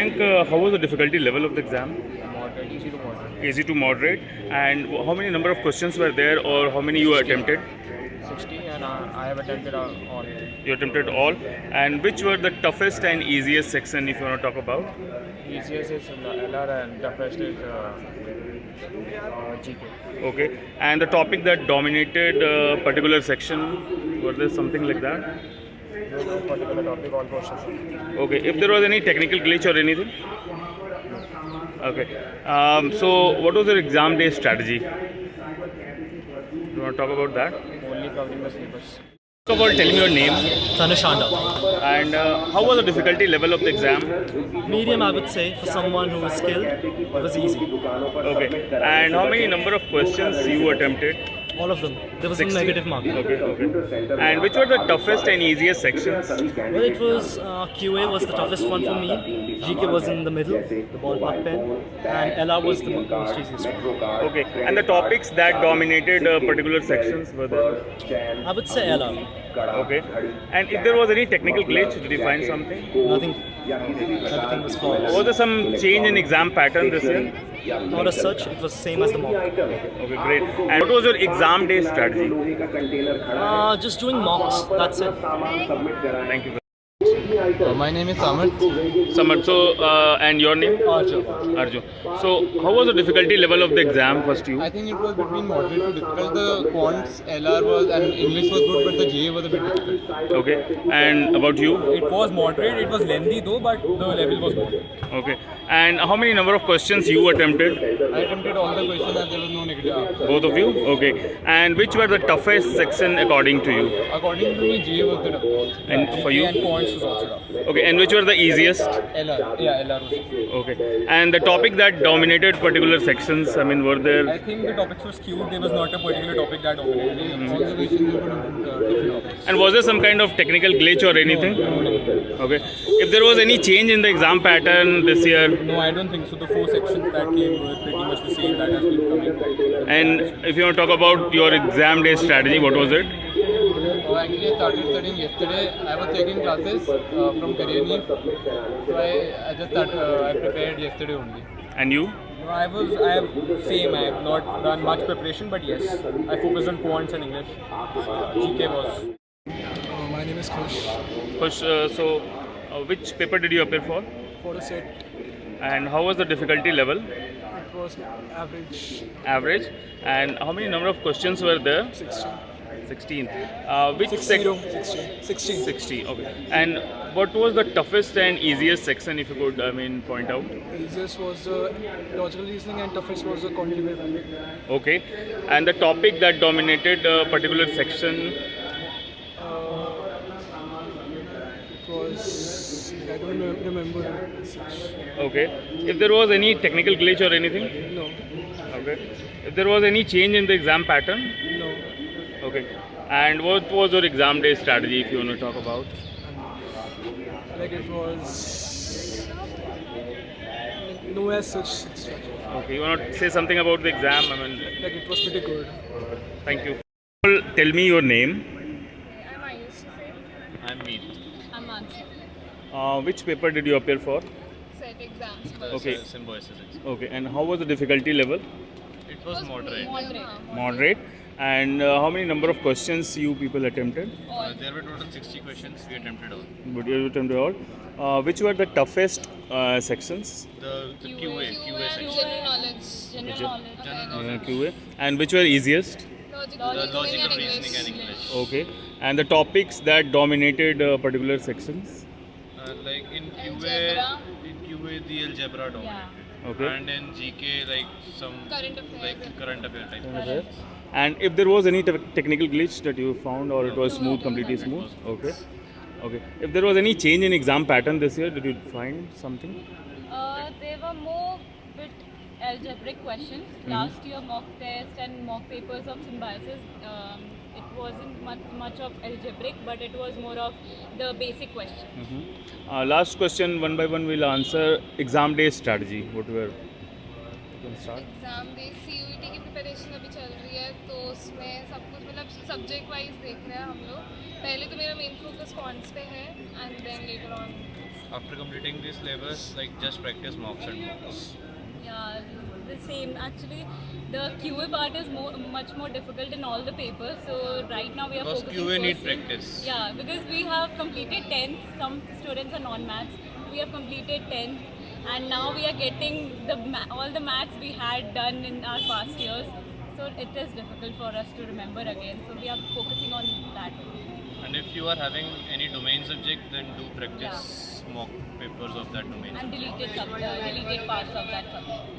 Mayank, how was the difficulty level of the exam? Moderate, easy to moderate. Easy to moderate. And how many number of questions were there, or how many you attempted? 60 and I have attempted all. You attempted all. And which were the toughest and easiest section, if you want to talk about? Easiest is LR and toughest is GK. Okay. And the topic that dominated a particular section, was there something like that? No particular topic, all questions. Okay. If there was any technical glitch or anything? Okay. So, what was your exam day strategy? You want to talk about that? Only covering the syllabus. First of all, tell me your name Tanashanda. and how was the difficulty level of the exam? Medium, I would say, for someone who is skilled, it was easy. Okay. And how many number of questions you attempted? All of them. There was some 60? negative marking. Okay. And which were the toughest and easiest sections? Well, it was QA was the toughest one for me. GK was in the middle, the ballpark pen, and LR was the most easiest one. Okay. And the topics that dominated particular sections were there? I would say LR. Okay. And if there was any technical glitch, did you find something? Nothing. Everything was flawless. Was there some change in exam pattern this year? Not as such, it was same as the mock. Okay, great. And what was your exam day strategy? Just doing mocks, that's it. Thank you. My name is Samarth. Samad, so, and your name? Arjun. Arjun. So, how was the difficulty level of the exam first you? I think it was between moderate to difficult. The quants, LR was and English was good, but the GA was a bit difficult. Okay. And about you? It was moderate, it was lengthy though, but the level was good. Okay. And how many number of questions you attempted? I attempted all the questions and there was no negative answer. Both of you? Okay. And which were the toughest section according to you? According to me, GA was the toughest. And for you? And points was also tough. Okay. And which were the easiest? LR. Yeah, LR was. Okay. And the topic that dominated particular sections, I mean, were I there? think the topics were skewed, there was not a particular topic that dominated. All the questions were different topics. And was there some kind of technical glitch or anything? Okay. If there was any change in the exam pattern this year, No, I don't think so. The 4 sections that came were pretty much the same that has been coming. and if you want to talk about your exam day strategy, what was it? Actually, I started studying yesterday. I was taking classes from Career Neef. So I just I prepared yesterday only. And you? No, I have not done much preparation, but yes, I focused on quants and English. GK was. My name is Khush. Push, which paper did you appear for? For a set, And how was the difficulty level? it was average Average. And how many number of questions were there? 16. 16. Which 16. 16. 60. Okay. And what was the toughest and easiest section, if you could, point out? The easiest was logical reasoning and toughest was the quantitative planning. Okay. And the topic that dominated a particular section? It was, I don't remember as such. Okay. If there was any technical glitch or anything? No, Okay. If there was any change in the exam pattern? no. Okay. And what was your exam day strategy, if you want to talk about? Like it was no as such strategy. Okay. You want to say something about the exam? Like it was pretty good. Thank you. Tell me your name. I'm Ayush. I'm Meet. I'm Mansi. Which paper did you appear for? Set exams. Okay. Symbiosis. Okay. And how was the difficulty level? It was moderate. Moderate. And how many number of questions you people attempted? There were total 60 questions. We attempted all. But you attempted all. Which were the toughest sections? The QA section. General knowledge. General knowledge. QA. And which were easiest? The logical reasoning and English. Okay. And the topics that dominated particular sections? Like in Algebra. the algebra dominated. Yeah. Okay. And in GK, like some Current affairs. like current affair type. Okay. And if there was any technical glitch that you found, or it was smooth, completely It smooth? was Okay. Okay. If there was any change in exam pattern this year, did you find something? There were more bit algebraic questions. Last year mock test and mock papers of symbiosis, it wasn't much of algebraic, but it was more of the basic questions. Last question, one by one we'll answer. Exam day strategy. What were? can start. Exam base CUET की preparation अभी चल रही है तो उसमें सब कुछ मतलब सब्जेक्ट वाइज देख रहे हैं हम लोग. पहले तो मेरा मेन फोकस क्वांट्स पे है and then later on. After completing this syllabus, like just practice mocks and mocks. Yeah, the same. Actually, the QA part is much more difficult in all the papers. So right now we are Because focusing QA need first in- practice. Yeah, because we have completed 10th. Some students are non-maths. We have completed 10th, and now we are getting all the maths we had done in our past years. So it is difficult for us to remember again. So we are focusing on that. And if you are having any domain subject, then do practice mock papers of that domain. And deleted parts of that subject.